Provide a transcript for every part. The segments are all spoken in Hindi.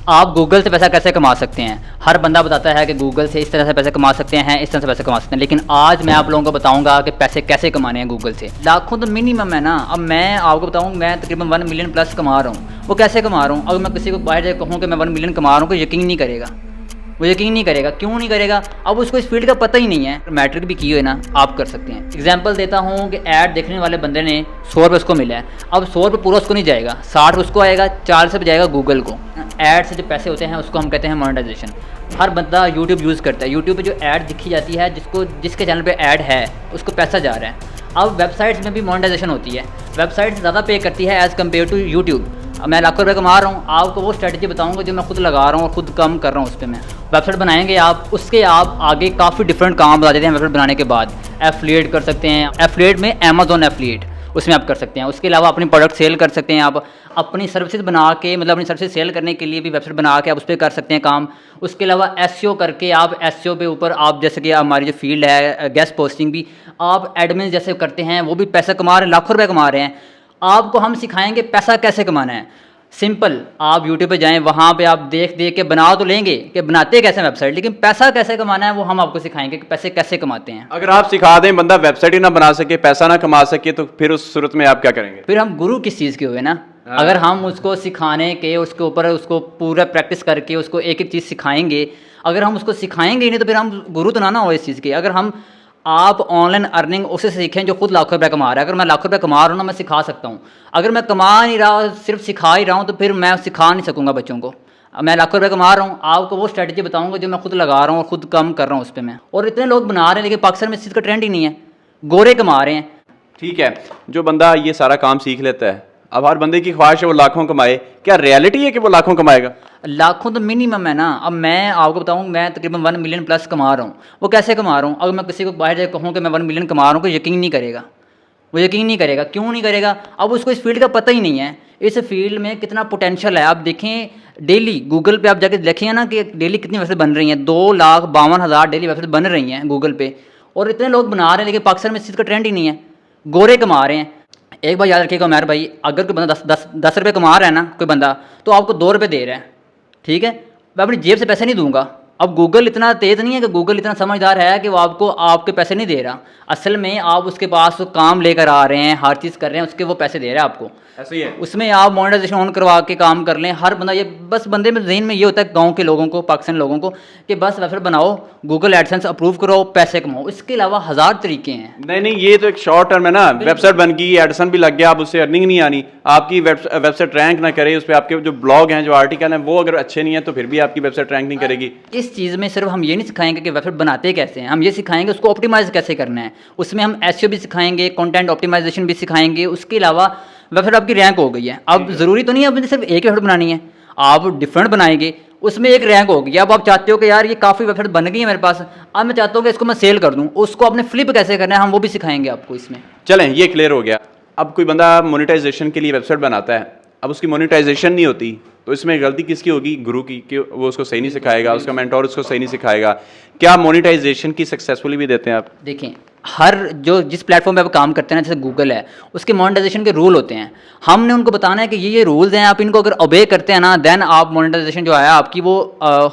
आप गूगल से पैसा कैसे कमा सकते हैं। हर बंदा बताता है कि गूगल से इस तरह से पैसे कमा सकते हैं, इस तरह से पैसे कमा सकते हैं, लेकिन आज मैं आप लोगों को बताऊंगा कि पैसे कैसे कमाने हैं गूगल से। लाखों तो मिनिमम है ना। अब मैं आपको बताऊँ, मैं तकरीबन 1 मिलियन प्लस कमा रहा हूँ। वो कैसे कमा रहा हूँ? अगर मैं किसी को बाहर जाकर कहूँ कि मैं 1 मिलियन कमा रहा हूँ, कोई यकीन नहीं करेगा। वो यकीन नहीं करेगा। क्यों नहीं करेगा? अब उसको इस फील्ड का पता ही नहीं है। मैट्रिक भी की हो ना, आप कर सकते हैं। एग्जांपल देता हूँ कि ऐड देखने वाले बंदे ने 100 रुपये उसको मिला है। अब 100 रुपये पूरा उसको नहीं जाएगा, 60 उसको आएगा, 40 रुपये जाएगा गूगल को। ऐड से जो पैसे होते हैं उसको हम कहते हैं मोनेटाइजेशन। हर बंदा यूट्यूब यूज़ करता है। यूट्यूब पे जो ऐड दिखी जाती है, जिसके चैनल पे ऐड है उसको पैसा जा रहा है। अब वेबसाइट्स में भी मोनेटाइजेशन होती है। वेबसाइट ज़्यादा पे करती है एज़ कम्पेयर टू यूट्यूब। मैं लाखों रुपये कमा रहा हूँ, आपको वो स्ट्रेटजी बताऊंगा जो मैं खुद लगा रहा हूँ और खुद कम कर रहा हूँ। उस पर मैं वेबसाइट बनाएंगे आप, उसके आप आगे काफ़ी डिफरेंट काम बता देते हैं। वेबसाइट बनाने के बाद एफिलिएट कर सकते हैं। एफिलिएट में अमेजोन एफिलिएट, उसमें आप कर सकते हैं। उसके अलावा अपनी प्रोडक्ट सेल कर सकते हैं। आप अपनी सर्विसेज बना के, मतलब अपनी सर्विसेज सेल करने के लिए भी वेबसाइट बना के आप उस पर कर सकते हैं काम। उसके अलावा एसईओ करके आप एसईओ पे ऊपर आप, जैसे कि हमारी जो फील्ड है गेस्ट पोस्टिंग भी, आप एडमिन जैसे करते हैं, वो भी पैसा कमा रहे हैं, लाखों रुपये कमा रहे हैं। आपको हम सिखाएंगे पैसा कैसे कमाना है। सिंपल, आप यूट्यूब पे जाएं, वहाँ पे आप देख देख के बना तो लेंगे कि बनाते कैसे वेबसाइट, लेकिन पैसा कैसे कमाना है वो हम आपको सिखाएंगे कि पैसे कैसे कमाते हैं। अगर आप सिखा दें, बंदा वेबसाइट ही ना बना सके, पैसा ना कमा सके, तो फिर उस सूरत में आप क्या करेंगे? फिर हम गुरु किस चीज़ के हुए ना। अगर हम उसको सिखाने के, उसके ऊपर उसको पूरा प्रैक्टिस करके उसको एक एक चीज़ सिखाएंगे, अगर हम उसको सिखाएंगे ही नहीं तो फिर हम गुरु तो ना हो इस चीज़ के। अगर हम आप ऑनलाइन अर्निंग उसे सीखें जो खुद लाखों रुपये कमा रहा है। अगर मैं लाखों रुपये कमा रहा हूँ ना, मैं सिखा सकता हूँ। अगर मैं कमा नहीं रहा, सिर्फ सिखा ही रहा हूँ, तो फिर मैं सिखा नहीं सकूँगा बच्चों को। मैं लाखों रुपये कमा रहा हूँ, आपको वो स्ट्रेटजी बताऊँगा जो मैं खुद लगा रहा हूँ और खुद कम कर रहा हूँ उस पर मैं। और इतने लोग बना रहे हैं, लेकिन पाकिस्तान में इस चीज़ का ट्रेंड ही नहीं है। गोरे कमा रहे हैं। ठीक है, जो बंदा ये सारा काम सीख लेता है, अब हर बंदे की ख्वाहिश है वो लाखों कमाए, क्या रियलिटी है कि वो लाखों कमाएगा? लाखों तो मिनिमम है ना। अब मैं आपको बताऊं, मैं तकरीबन 1 मिलियन प्लस कमा रहा हूँ। वो कैसे कमा रहा हूँ? अगर मैं किसी को बाहर जाकर कहूँ कि मैं 1 मिलियन कमा रहा हूँ, कोई यकीन नहीं करेगा। वो यकीन नहीं करेगा। क्यों नहीं करेगा? अब उसको इस फील्ड का पता ही नहीं है। इस फील्ड में कितना पोटेंशियल है। आप देखें, डेली गूगल पे आप जाके देखें ना कि डेली कितनी वेबसाइट बन रही हैं। 2,52,000 डेली वेबसाइट बन रही हैं गूगल पे, और इतने लोग बना रहे हैं, लेकिन पाकिस्तान में इस चीज़ का ट्रेंड ही नहीं है। गोरे कमा रहे हैं। एक बार याद रखिएगा उमर भाई, अगर कोई बंदा 10 रुपये कमा रहा है ना, कोई बंदा, तो आपको 2 रुपये दे रहा है, ठीक है। मैं अपनी जेब से पैसे नहीं दूंगा। अब गूगल इतना तेज़ नहीं है कि गूगल इतना समझदार है कि वो आपको आपके पैसे नहीं दे रहा। असल में आप उसके पास काम लेकर आ रहे हैं, हर चीज़ कर रहे हैं, उसके वो पैसे दे रहा है आपको। ऐसे ही है। उसमें आप मोनेटाइजेशन ऑन करवा के काम कर लें। हर बंदा ये, बस बंदे में ज़हन में ये होता है गांव के लोगों को, पाकिस्तान लोगों को, कि बस वेबसाइट बनाओ, गूगल एडसेंस अप्रूव करो, पैसे कमाओ। इसके अलावा 1000 तरीके हैं। नहीं, ये तो एक शॉर्ट टर्म है ना। वेबसाइट बन गई, एडसन भी लग गया, अब उससे अर्निंग नहीं आनी। आपकी वेबसाइट रैंक ना करे, उस पर आपके जो ब्लॉग हैं, जो आर्टिकल हैं, वो अगर अच्छे नहीं है तो फिर भी आपकी वेबसाइट रैंक नहीं करेगी। इस चीज़ में सिर्फ हम ये नहीं सिखाएंगे कि वेबसाइट बनाते कैसे हैं, हम ये सिखाएंगे उसको ऑप्टिमाइज़ कैसे करना है। उसमें हम एसईओ भी सिखाएंगे, कंटेंट ऑप्टिमाइजेशन भी सिखाएंगे। उसके अलावा वेबसाइट आपकी रैंक हो गई है, अब ज़रूरी तो नहीं है आपने सिर्फ एक वेबसाइट बनानी है, आप डिफरेंट बनाएंगे, उसमें एक रैंक होगी। अब आप चाहते हो कि यार ये काफ़ी वेबसाइट बन गई है मेरे पास, अब मैं चाहता हूँ कि इसको मैं सेल कर दूँ, उसको आपने फ्लिप कैसे करना है हम वो भी सिखाएंगे आपको इसमें। चलें, ये क्लियर हो गया। अब कोई बंदा मोनेटाइजेशन के लिए वेबसाइट बनाता है, अब उसकी मोनेटाइजेशन नहीं होती, तो इसमें गलती किसकी होगी? गुरु की, कि वो उसको सही नहीं सिखाएगा, उसका मेंटोर उसको सही नहीं सिखाएगा। क्या मोनेटाइजेशन की सक्सेसफुली भी देते हैं आप? देखें, हर जो जिस प्लेटफॉर्म पे आप काम करते हैं ना, जैसे गूगल है, उसके मोनेटाइजेशन के रूल होते हैं। हमने उनको बताना है कि ये रूल्स हैं, आप इनको अगर ओबे करते हैं ना, देन आप मोनेटाइजेशन जो है आपकी वो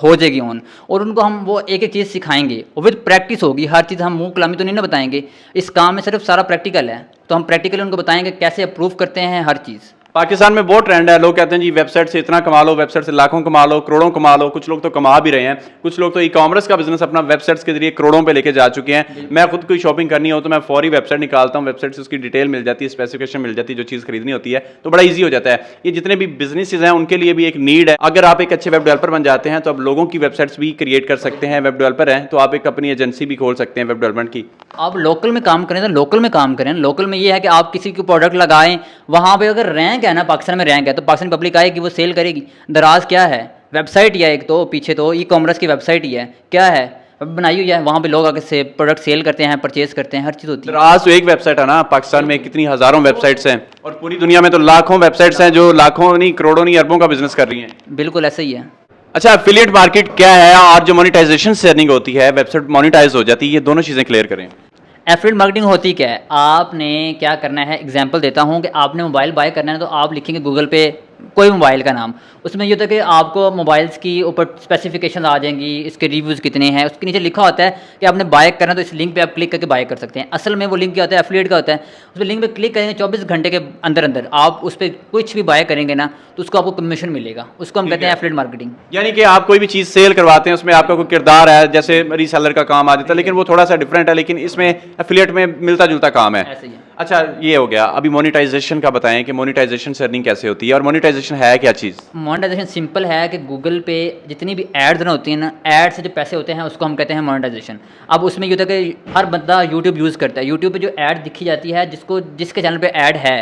हो जाएगी ऑन। और उनको हम वो एक एक चीज़ सिखाएंगे, और विद प्रैक्टिस होगी। हर चीज़ हम मुँह कलामी तो नहीं ना बताएंगे, इस काम में सिर्फ सारा प्रैक्टिकल है, तो हम प्रैक्टिकली उनको बताएंगे कैसे अप्रूव करते हैं हर चीज़। पाकिस्तान में बहुत ट्रेंड है, लोग कहते हैं जी वेबसाइट से इतना कमा लो, वेबसाइट से लाखों कमा लो, करोड़ों कमा लो। कुछ लोग तो कमा भी रहे हैं, कुछ लोग तो ई कॉमर्स का बिजनेस अपना वेबसाइट्स के जरिए करोड़ों पे लेके जा चुके हैं। मैं खुद कोई शॉपिंग करनी हो तो मैं फौरी वेबसाइट निकालता हूँ, वेबसाइट से उसकी डिटेल मिल जाती है, स्पेसिफिकेशन मिल जाती है, जो चीज़ खरीदनी होती है, तो बड़ा ईजी हो जाता है। ये जितने भी बिजनेसेस हैं उनके लिए भी एक नीड है। अगर आप एक अच्छे वेब डेवलपर बन जाते हैं तो आप लोगों की वेबसाइट्स भी क्रिएट कर सकते हैं। वेब डेवलपर हैं तो आप एक अपनी एजेंसी भी खोल सकते हैं वेब डेवलपमेंट की। आप लोकल में काम करें तो लोकल में काम करें। लोकल में ये है कि आप किसी को प्रोडक्ट लगाएं, वहाँ पे अगर रैंक है ना, पाकिस्तान में रैंक है, तो पाकिस्तान पब्लिक आएगी, वो सेल करेगी। दराज क्या है? वेबसाइट ही है एक, तो पीछे तो ई कॉमर्स की वेबसाइट ही है, क्या है, बनाई हुई है, वहाँ पे लोग आके से प्रोडक्ट सेल करते हैं, परचेज करते हैं, हर चीज़ होती है। दराज तो एक वेबसाइट है ना, पाकिस्तान में कितनी हज़ारों वेबसाइट्स हैं, और पूरी दुनिया में तो लाखों वेबसाइट्स हैं जो लाखों नहीं, करोड़ों नहीं, अरबों का बिजनेस कर रही हैं। बिल्कुल ऐसा ही है। अच्छा, एफिलिएट मार्केट क्या है और जो मोनेटाइजेशन से अर्निंग होती है, वेबसाइट मोनेटाइज हो जाती है, ये दोनों चीज़ें क्लियर करें। एफिलिएट मार्केटिंग होती क्या है? आपने क्या करना है, एग्जांपल देता हूँ कि आपने मोबाइल बाय करना है तो आप लिखेंगे गूगल पे कोई मोबाइल का नाम, उसमें ये होता है कि आपको मोबाइल्स की ऊपर स्पेसिफिकेशन आ जाएंगी, इसके रिव्यूज़ कितने हैं, उसके नीचे लिखा होता है कि आपने बाय करना तो इस लिंक पे आप क्लिक करके बाय कर सकते हैं। असल में वो लिंक क्या होता है, एफिलिएट का होता है। उस पर लिंक पे क्लिक करेंगे 24 घंटे के अंदर अंदर आप उस पर कुछ भी बाय करेंगे ना तो उसको आपको कमीशन मिलेगा, उसको हम कहते हैं एफिलिएट मार्केटिंग। यानी कि आप कोई भी चीज़ सेल करवाते हैं उसमें आपका कोई किरदार है, जैसे रीसेलर का काम आ जाता है, लेकिन वो थोड़ा सा डिफरेंट है, लेकिन इसमें एफिलिएट में मिलता जुलता काम है। ऐसे ही है। अच्छा, ये हो गया। अभी मोनेटाइजेशन का बताएं कि मोनेटाइजेशन से अर्निंग कैसे होती है, और मोनेटाइजेशन है क्या चीज़? मोनेटाइजेशन सिंपल है कि गूगल पे जितनी भी एड्स ना होती हैं ना, एड से जो पैसे होते हैं उसको हम कहते हैं मोनेटाइजेशन। अब उसमें ये होता है कि हर बंदा यूट्यूब यूज़ करता है, यूट्यूब पे जो ऐड दिखी जाती है, जिसके चैनल पे ऐड है,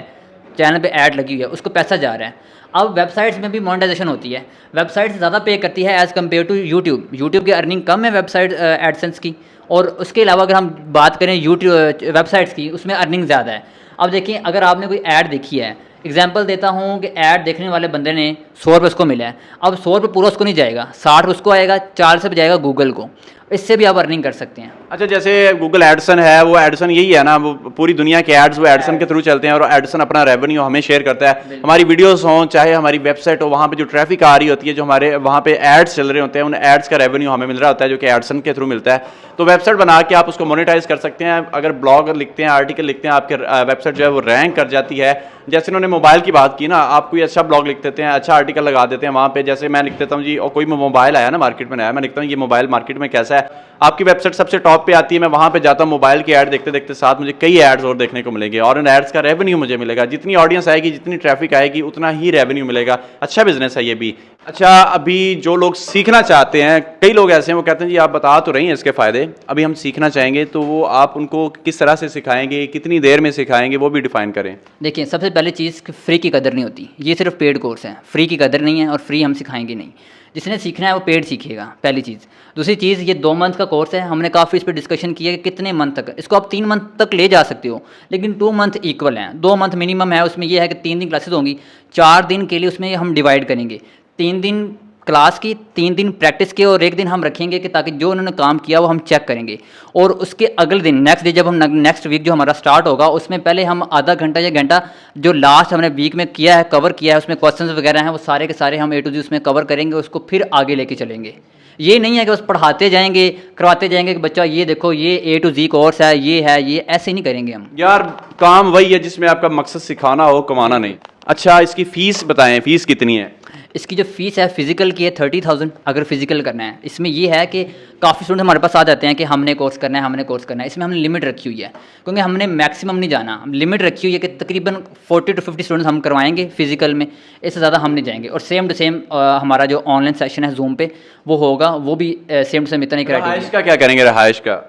चैनल पे ऐड लगी हुई है, उसको पैसा जा रहा है। अब वेबसाइट्स में भी मोनेटाइजेशन होती है, वेबसाइट ज़्यादा पे करती है as compared to YouTube. YouTube की अर्निंग कम है वेबसाइट एडसेंस की, और उसके अलावा अगर हम बात करें यूट्यूब वेबसाइट्स की, उसमें अर्निंग ज़्यादा है। अब देखिए, अगर आपने कोई ऐड देखी है, एग्जाम्पल देता हूँ कि ऐड देखने वाले बंदे ने 100 रुपये उसको मिला है, अब 100 रुपये पूरा उसको नहीं जाएगा, 60 उसको आएगा, 40 रुपये जाएगा गूगल को, इससे भी आप अर्निंग कर सकते हैं। अच्छा, जैसे गूगल एडसन है, वो एडसन यही है ना, वो पूरी दुनिया के एड्स वो एडसन के थ्रू चलते हैं, और एडसन अपना रेवेन्यू हमें शेयर करता है। हमारी वीडियोस हों चाहे हमारी वेबसाइट हो, वहाँ पे जो ट्रैफिक आ रही होती है, जो हमारे वहाँ पे एड्स चल रहे होते हैं, उन एड्स का रेवेन्यू हमें मिल रहा होता है, जो कि एडसन के थ्रू मिलता है। तो वेबसाइट बना के आप उसको मोनेटाइज कर सकते हैं। अगर ब्लॉग लिखते हैं, आर्टिकल लिखते हैं, आपके वेबसाइट जो है वो रैंक कर जाती है। जैसे उन्होंने मोबाइल की बात की ना, आप कोई अच्छा ब्लॉग लिख देते हैं, अच्छा आर्टिकल लगा देते हैं वहाँ पे, जैसे मैं लिख देता हूँ जी, और कोई मोबाइल आया ना मार्केट में नया, मैं लिखता हूँ ये मोबाइल मार्केट में कैसा है, आपकी वेबसाइट सबसे टॉप पे आती है, मैं वहाँ पे जाता हूँ, मोबाइल की ऐड देखते देखते साथ मुझे कई एड्स और देखने को मिलेंगे, और उन एड्स का रेवेन्यू मुझे मिलेगा। जितनी ऑडियंस आएगी, जितनी ट्रैफिक आएगी, उतना ही रेवेन्यू मिलेगा। अच्छा बिजनेस है ये भी। अच्छा, अभी जो लोग सीखना चाहते हैं, कई लोग ऐसे हैं वो कहते हैं जी आप बता तो रही हैं इसके फ़ायदे, अभी हम सीखना चाहेंगे, तो वो आप उनको किस तरह से सिखाएंगे, कितनी देर में सिखाएंगे, वो भी डिफाइन करें। देखिए, सबसे पहली चीज़ कि फ्री की कदर नहीं होती, ये सिर्फ पेड कोर्स है, फ्री की कदर नहीं है, और फ्री हम सिखाएंगे नहीं। जिसने सीखना है वो पेड सीखेगा, पहली चीज़। दूसरी चीज़, ये 2 मंथ का कोर्स है, हमने काफ़ी इस पर डिस्कशन किया कि कितने मंथ तक, इसको आप 3 मंथ तक ले जा सकते हो, लेकिन 2 मंथ इक्वल हैं, 2 मंथ मिनिमम है। उसमें यह है कि 3 दिन क्लासेस होंगी, 4 दिन के लिए उसमें हम डिवाइड करेंगे, 3 दिन क्लास की, 3 दिन प्रैक्टिस के, और 1 दिन हम रखेंगे कि ताकि जो उन्होंने काम किया वो हम चेक करेंगे। और उसके अगले दिन, नेक्स्ट डे, जब हम नेक्स्ट वीक जो हमारा स्टार्ट होगा, उसमें पहले हम आधा घंटा या घंटा जो लास्ट हमने वीक में किया है, कवर किया है, उसमें क्वेश्चंस वगैरह हैं, वो सारे के सारे हम A to Z उसमें कवर करेंगे, उसको फिर आगे लेके चलेंगे। ये नहीं है कि बस पढ़ाते जाएंगे, करवाते जाएंगे कि बच्चा ये देखो ये A to Z कोर्स है, ये है, ये ऐसे नहीं करेंगे हम। यार, काम वही है जिसमें आपका मकसद सिखाना हो, कमाना नहीं। अच्छा, इसकी फ़ीस बताएं, फ़ीस कितनी है? इसकी जो फीस है फिजिकल की है 30,000, अगर फिजिकल करना है। इसमें ये है कि काफ़ी स्टूडेंट हमारे पास आ जाते हैं कि हमने कोर्स करना है, हमने कोर्स करना है। इसमें हमने लिमिट रखी हुई है, क्योंकि हमने मैक्सिमम नहीं जाना, लिमिट रखी हुई है कि तकरीबन 40 to 50 स्टूडेंट्स हम करवाएंगे फिजिकल में, इससे ज़्यादा हम नहीं जाएंगे। और सेम टू सेम हमारा जो ऑनलाइन सेशन है जूम पे वो होगा, वो भी सेम टू सेम इतना ही रहाइश क्राइटेरिया। का क्या करेंगे? रहाइश का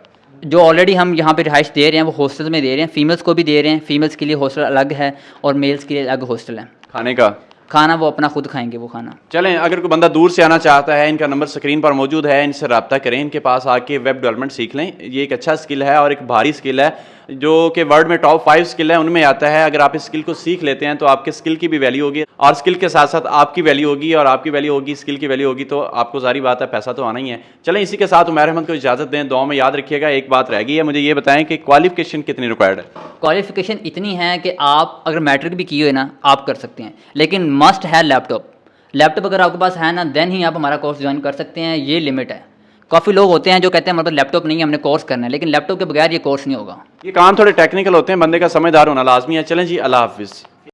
जो ऑलरेडी हम यहाँ पे रिहाइश दे रहे हैं वो हॉस्टल में दे रहे हैं, फीमेल्स को भी दे रहे हैं, फीमेल्स के लिए हॉस्टल अलग है और मेल्स के लिए अलग हॉस्टल है। खाने का खाना वो अपना खुद खाएंगे वो खाना। चलें, अगर कोई बंदा दूर से आना चाहता है, इनका नंबर स्क्रीन पर मौजूद है, इनसे रब्ता करें, इनके पास आके वेब डेवलपमेंट सीख लें। ये एक अच्छा स्किल है और एक भारी स्किल है, जो कि वर्ल्ड में टॉप 5 स्किल है उनमें आता है। अगर आप इस स्किल को सीख लेते हैं तो आपके स्किल की भी वैल्यू होगी, और स्किल के साथ साथ आपकी वैल्यू होगी, और आपकी वैल्यू होगी, स्किल की वैल्यू होगी, तो आपको सारी बात है, पैसा तो आना ही है। चलें, इसी के साथ उमैर अहमद को इजाज़त दें। दुआ में याद रखिएगा। एक बात रह गई है, मुझे ये बताएं कि क्वालिफिकेशन कितनी रिक्वायर्ड है? क्वालिफिकेशन इतनी है कि आप अगर मैट्रिक भी किए हुए ना आप कर सकते हैं, लेकिन मस्ट है लैपटॉप। लैपटॉप अगर आपके पास है ना, देन ही आप हमारा कोर्स ज्वाइन कर सकते हैं, ये लिमिट है। काफ़ी लोग होते हैं जो कहते हैं हमारे पास लैपटॉप नहीं है, हमने कोर्स करना है, लेकिन लैपटॉप के बगैर ये कोर्स नहीं होगा। ये काम थोड़े टेक्निकल होते हैं, बंदे का समझदार होना लाजमी है। चलें जी, अल्लाह हाफिज़।